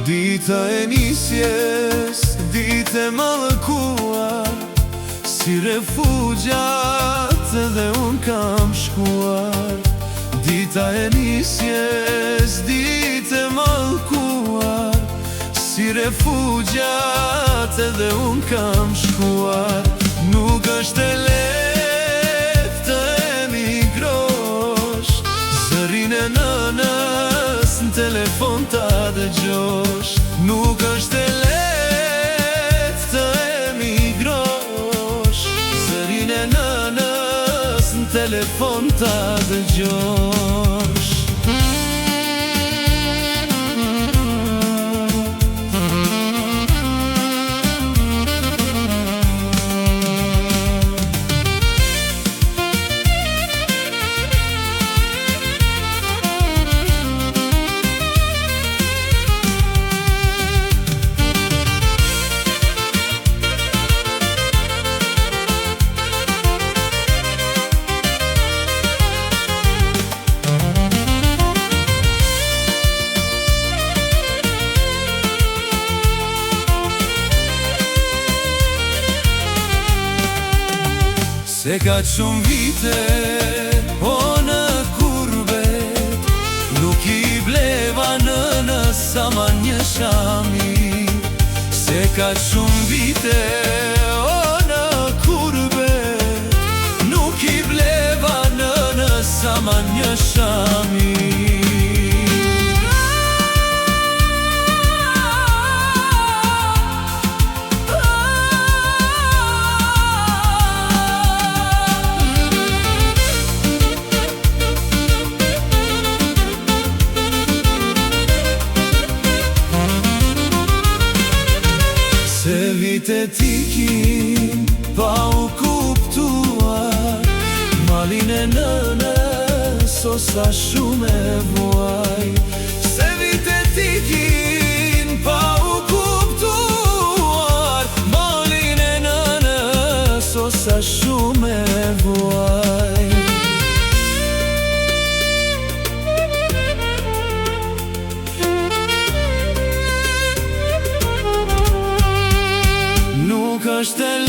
Dita e nisjes, ditë e mallkuar, si refugjat edhe unë kam shkuar. Dita e nisjes, ditë e mallkuar, si refugjat edhe unë kam shkuar. Nuk është e lehtë të emigrosh, zërin e nënës në telefon ta dëgjosh. Nuk është e lehtë të emigrosh, zërin e nënës në telefon ta dëgjosh. Se ka shumë vite, o në kurbet, nuk i bleva nënës ama një shami. Se ka shumë vite, o në kurbet, nuk i bleva nënës ama një shami. Se vite t'ikin pa u kuptuar, malin e nënës o sa shumë e vuaj. Se vite t'ikin pa u kuptuar, malin e nënës o sa shumë e vuaj. Nuk është e